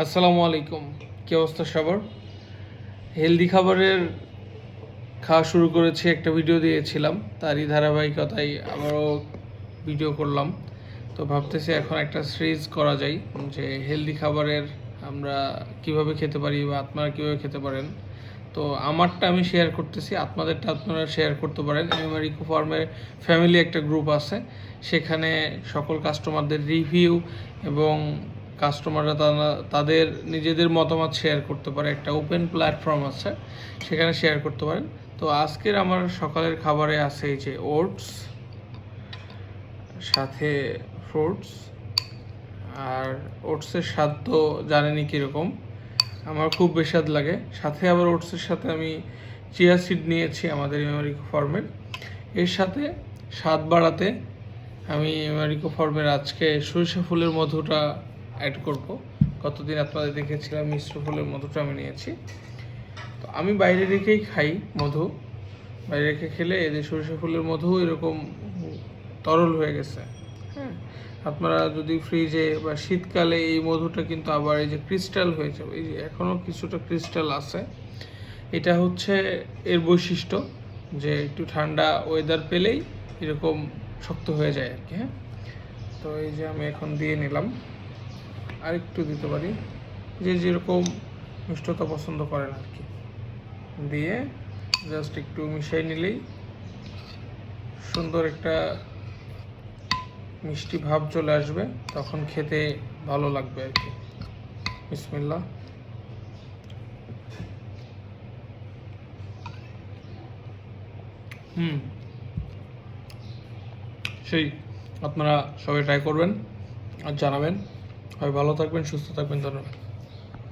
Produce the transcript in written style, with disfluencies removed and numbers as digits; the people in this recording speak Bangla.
আসসালামু আলাইকুম। কি অবস্থা সবার? হেলদি খাবারের খাওয়া শুরু করেছি, একটা ভিডিও দিয়েছিলাম, তারই ধারাবাহিকতায় আবারও ভিডিও করলাম। তো ভাবতেছি এখন একটা সিরিজ করা যায় যে হেলদি খাবারের আমরা কিভাবে খেতে পারি বা আপনারা কীভাবে খেতে পারেন। তো আমারটা আমি শেয়ার করতেছি, আপনাদেরটা আপনারা শেয়ার করতে পারেন। এমএমআর ইকো ফার্মের ফ্যামিলি একটা গ্রুপ আছে, সেখানে সকল কাস্টমারদের রিভিউ এবং কাস্টমাররা তাদের নিজেদের মতামত শেয়ার করতে পারে। একটা ওপেন প্ল্যাটফর্ম আছে, সেখানে শেয়ার করতে পারেন। তো আজকের আমার সকালের খাবারে আছে এই যে ওটস, সাথে ফ্রুটস। আর ওটসের স্বাদ তো জানেনই কীরকম, আমার খুব বেস্বাদ লাগে। সাথে আবার ওটসের সাথে আমি চিয়া সিড নিয়েছি আমাদের এমআরিকো ফার্মের। এর সাথে স্বাদ বাড়াতে আমি এমআরিকো ফার্মের আজকে সরিষা ফুলের মধুটা অ্যাড করব। গতদিন আপনাদের দেখেছিলাম মিশ্র ফুলের মধুটা আমি নিয়েছি। তো আমি বাইরে রেখেই খাই মধু, বাইরে রেখে খেলে এই যে সরিষা ফুলের মধু এরকম তরল হয়ে গেছে। হ্যাঁ, আপনারা যদি ফ্রিজে বা শীতকালে এই মধুটা কিন্তু আবার এই যে ক্রিস্টাল হয়ে যাবে, এই যে এখনও কিছুটা ক্রিস্টাল আছে। এটা হচ্ছে এর বৈশিষ্ট্য যে একটু ঠান্ডা ওয়েদার পেলেই এরকম শক্ত হয়ে যায় আর কি। হ্যাঁ, তো এই যে আমি এখন দিয়ে নিলাম, আর একটু দিতে পারি, যে যেরকম মিষ্টতা পছন্দ করেন আর কি। দিয়ে জাস্ট একটু মিশিয়ে নিলেই সুন্দর একটা মিষ্টি ভাব চলে আসবে, তখন খেতে ভালো লাগবে আর কি। বিসমিল্লাহ। সেই আপনারা সবাই ট্রাই করবেন আর জানাবেন। সবাই ভালো থাকবেন, সুস্থ থাকবেন। ধন্যবাদ।